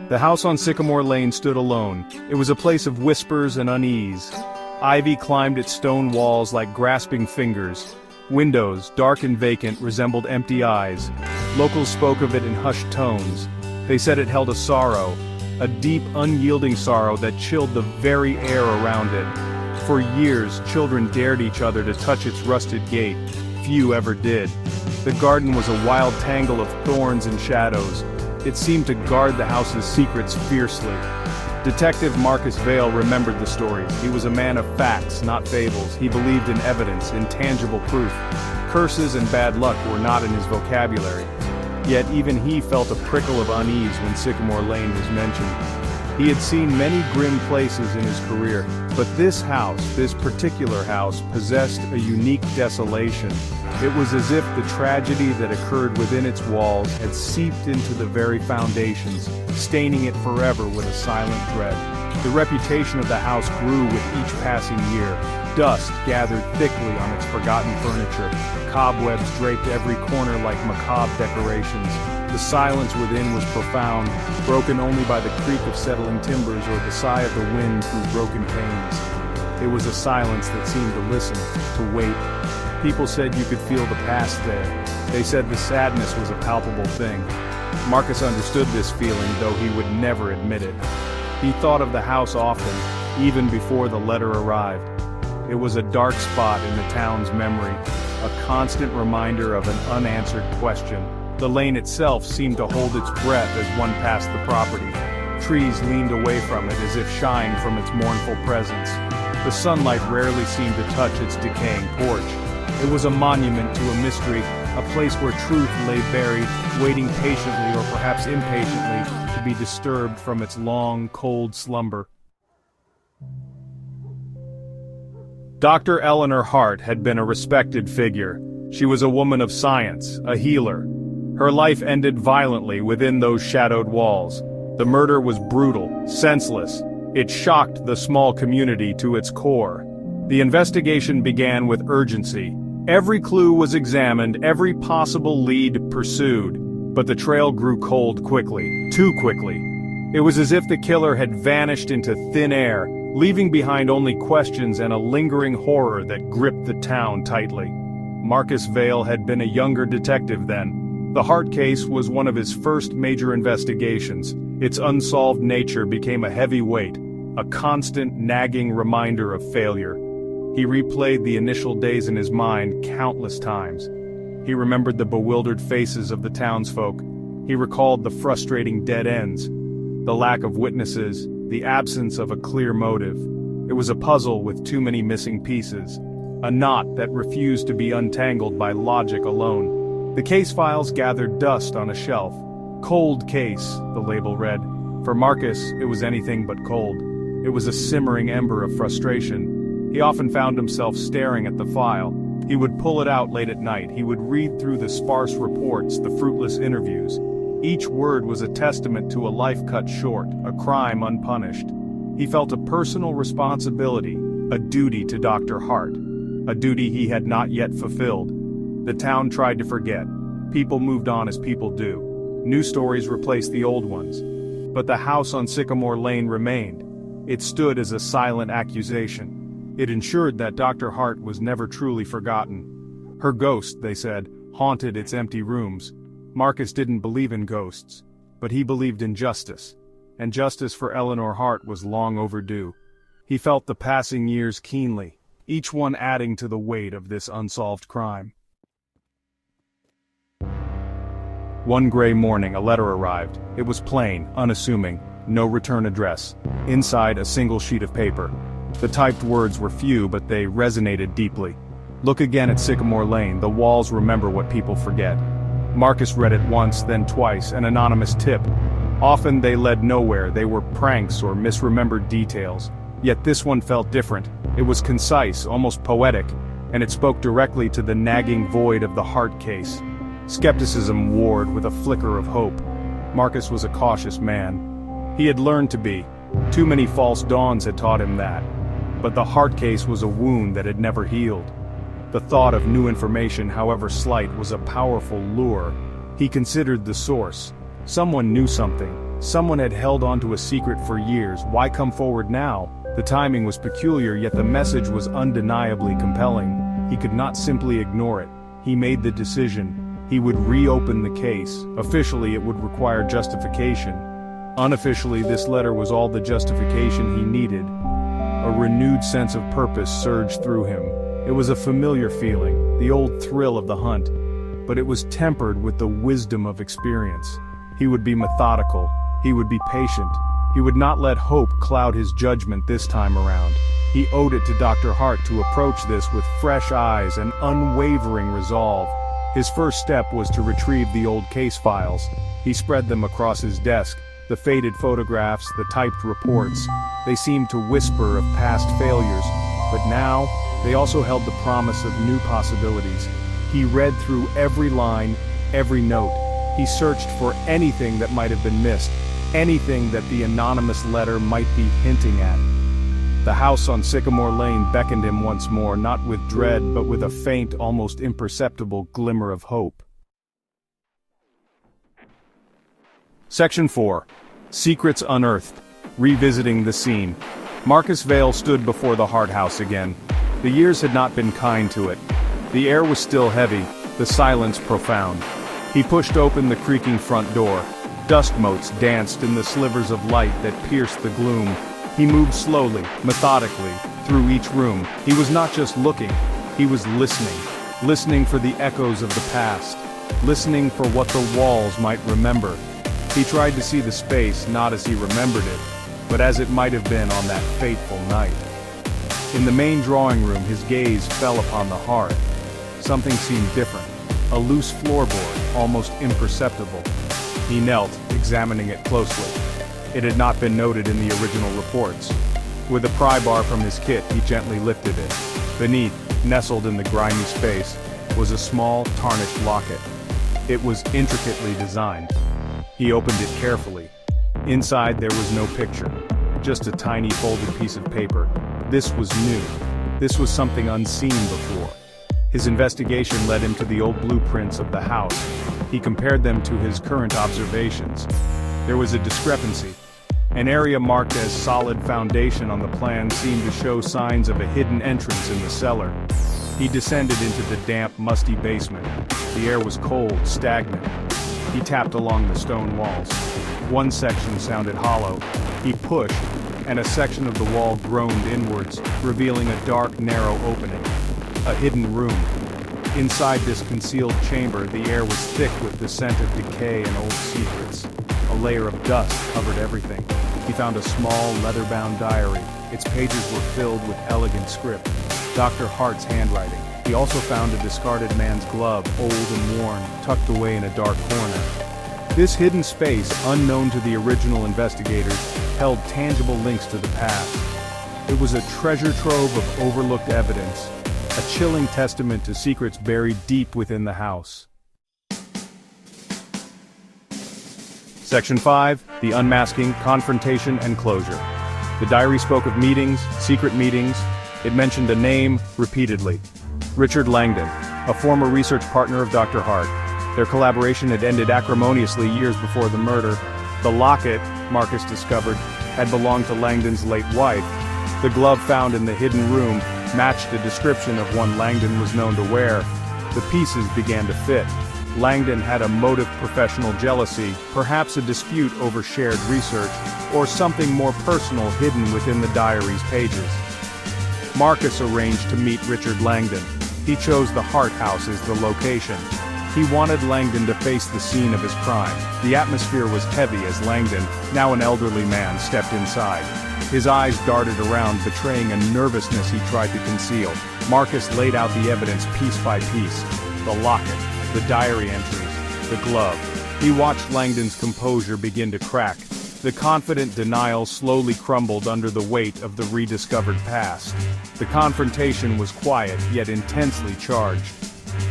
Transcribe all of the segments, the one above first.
The house on Sycamore Lane stood alone. It was a place of whispers and unease. Ivy climbed its stone walls like grasping fingers. Windows, dark and vacant, resembled empty eyes. Locals spoke of it in hushed tones. They said it held a sorrow, a deep, unyielding sorrow that chilled the very air around it. For years, children dared each other to touch its rusted gate. Few ever did. The garden was a wild tangle of thorns and shadows. It seemed to guard the house's secrets fiercely. Detective Marcus Vale remembered the stories. He was a man of facts, not fables. He believed in evidence, in tangible proof. Curses and bad luck were not in his vocabulary. Yet even he felt a prickle of unease when Sycamore Lane was mentioned. He had seen many grim places in his career, but this house, this particular house, possessed a unique desolation. It was as if the tragedy that occurred within its walls had seeped into the very foundations, staining it forever with a silent dread. The reputation of the house grew with each passing year. Dust gathered thickly on its forgotten furniture. Cobwebs draped every corner like macabre decorations. The silence within was profound, broken only by the creak of settling timbers or the sigh of the wind through broken panes. It was a silence that seemed to listen, to wait. People said you could feel the past there. They said the sadness was a palpable thing. Marcus understood this feeling, though he would never admit it. He thought of the house often, even before the letter arrived. It was a dark spot in the town's memory, a constant reminder of an unanswered question. The lane itself seemed to hold its breath as one passed the property. Trees leaned away from it as if shying from its mournful presence. The sunlight rarely seemed to touch its decaying porch. It was a monument to a mystery, a place where truth lay buried, waiting patiently or perhaps impatiently to be disturbed from its long, cold slumber. Dr. Eleanor Hart had been a respected figure. She was a woman of science, a healer. Her life ended violently within those shadowed walls. The murder was brutal, senseless. It shocked the small community to its core. The investigation began with urgency. Every clue was examined, every possible lead pursued. But the trail grew cold quickly, too quickly. It was as if the killer had vanished into thin air, leaving behind only questions and a lingering horror that gripped the town tightly. Marcus Vale had been a younger detective then. The Hart case was one of his first major investigations. Its unsolved nature became a heavy weight, a constant nagging reminder of failure. He replayed the initial days in his mind countless times. He remembered the bewildered faces of the townsfolk. He recalled the frustrating dead ends, the lack of witnesses, the absence of a clear motive. It was a puzzle with too many missing pieces, a knot that refused to be untangled by logic alone. The case files gathered dust on a shelf. Cold case, the label read. For Marcus, it was anything but cold. It was a simmering ember of frustration. He often found himself staring at the file. He would pull it out late at night. He would read through the sparse reports, the fruitless interviews. Each word was a testament to a life cut short, a crime unpunished. He felt a personal responsibility, a duty to Dr. Hart, a duty he had not yet fulfilled. The town tried to forget. People moved on as people do. New stories replaced the old ones. But the house on Sycamore Lane remained. It stood as a silent accusation. It ensured that Dr. Hart was never truly forgotten. Her ghost, they said, haunted its empty rooms. Marcus didn't believe in ghosts, but he believed in justice. And justice for Eleanor Hart was long overdue. He felt the passing years keenly, each one adding to the weight of this unsolved crime. One gray morning, a letter arrived. It was plain, unassuming, no return address. Inside, a single sheet of paper. The typed words were few, but they resonated deeply. Look again at Sycamore Lane, the walls remember what people forget. Marcus read it once, then twice, an anonymous tip. Often they led nowhere, they were pranks or misremembered details. Yet this one felt different. It was concise, almost poetic, and it spoke directly to the nagging void of the Hart case. Skepticism warred with a flicker of hope. Marcus was a cautious man. He had learned to be. Too many false dawns had taught him that. But the Hart case was a wound that had never healed. The thought of new information, however slight, was a powerful lure. He considered the source. Someone knew something. Someone had held onto a secret for years. Why come forward now? The timing was peculiar, yet the message was undeniably compelling. He could not simply ignore it. He made the decision. He would reopen the case. Officially, it would require justification. Unofficially, this letter was all the justification he needed. A renewed sense of purpose surged through him. It was a familiar feeling, the old thrill of the hunt, but it was tempered with the wisdom of experience. He would be methodical. He would be patient. He would not let hope cloud his judgment this time around. He owed it to Dr. Hart to approach this with fresh eyes and unwavering resolve. His first step was to retrieve the old case files. He spread them across his desk. The faded photographs, the typed reports, they seemed to whisper of past failures, but now, they also held the promise of new possibilities. He read through every line, every note. He searched for anything that might have been missed, anything that the anonymous letter might be hinting at. The house on Sycamore Lane beckoned him once more, not with dread but with a faint, almost imperceptible glimmer of hope. Section 4. Secrets Unearthed. Revisiting the scene. Marcus Vale stood before the Hart house again. The years had not been kind to it. The air was still heavy, the silence profound. He pushed open the creaking front door. Dust motes danced in the slivers of light that pierced the gloom. He moved slowly, methodically, through each room. He was not just looking, he was listening. Listening for the echoes of the past. Listening for what the walls might remember. He tried to see the space not as he remembered it, but as it might have been on that fateful night. In the main drawing room, his gaze fell upon the hearth. Something seemed different. A loose floorboard, almost imperceptible. He knelt, examining it closely. It had not been noted in the original reports. With a pry bar from his kit, he gently lifted it. Beneath, nestled in the grimy space, was a small, tarnished locket. It was intricately designed. He opened it carefully. Inside there was no picture, just a tiny folded piece of paper. This was new. This was something unseen before. His investigation led him to the old blueprints of the house. He compared them to his current observations. There was a discrepancy. An area marked as solid foundation on the plan seemed to show signs of a hidden entrance in the cellar. He descended into the damp, musty basement. The air was cold, stagnant. He tapped along the stone walls. One section sounded hollow. He pushed, and a section of the wall groaned inwards, revealing a dark, narrow opening. A hidden room. Inside this concealed chamber, the air was thick with the scent of decay and old secrets. A layer of dust covered everything. He found a small, leather-bound diary. Its pages were filled with elegant script. Dr. Hart's handwriting. He also found a discarded man's glove, old and worn, tucked away in a dark corner. This hidden space, unknown to the original investigators, held tangible links to the past. It was a treasure trove of overlooked evidence, a chilling testament to secrets buried deep within the house. Section 5. The Unmasking, Confrontation and Closure. The diary spoke of meetings, secret meetings. It mentioned a name, repeatedly. Richard Langdon, a former research partner of Dr. Hart. Their collaboration had ended acrimoniously years before the murder. The locket, Marcus discovered, had belonged to Langdon's late wife. The glove found in the hidden room matched a description of one Langdon was known to wear. The pieces began to fit. Langdon had a motive: professional jealousy, perhaps a dispute over shared research, or something more personal hidden within the diary's pages. Marcus arranged to meet Richard Langdon. He chose the Hart house as the location. He wanted Langdon to face the scene of his crime. The atmosphere was heavy as Langdon, now an elderly man, stepped inside. His eyes darted around, betraying a nervousness he tried to conceal. Marcus laid out the evidence piece by piece. The locket, the diary entries, the glove. He watched Langdon's composure begin to crack. The confident denial slowly crumbled under the weight of the rediscovered past. The confrontation was quiet, yet intensely charged.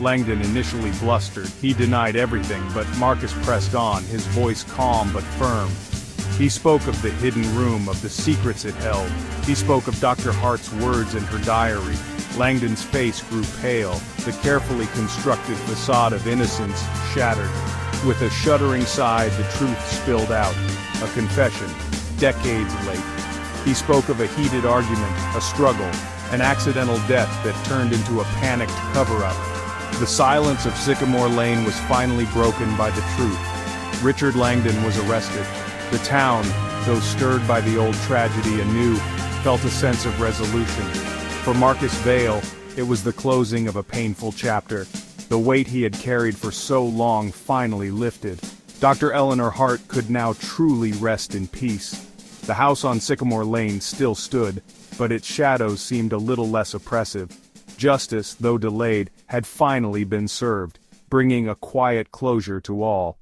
Langdon initially blustered. He denied everything, but Marcus pressed on, his voice calm but firm. He spoke of the hidden room, of the secrets it held. He spoke of Dr. Hart's words in her diary. Langdon's face grew pale, the carefully constructed facade of innocence shattered. With a shuddering sigh, the truth spilled out. A confession, decades late. He spoke of a heated argument, a struggle, an accidental death that turned into a panicked cover-up. The silence of Sycamore Lane was finally broken by the truth. Richard Langdon was arrested. The town, though stirred by the old tragedy anew, felt a sense of resolution. For Marcus Vale, it was the closing of a painful chapter. The weight he had carried for so long finally lifted. Dr. Eleanor Hart could now truly rest in peace. The house on Sycamore Lane still stood, but its shadows seemed a little less oppressive. Justice, though delayed, had finally been served, bringing a quiet closure to all.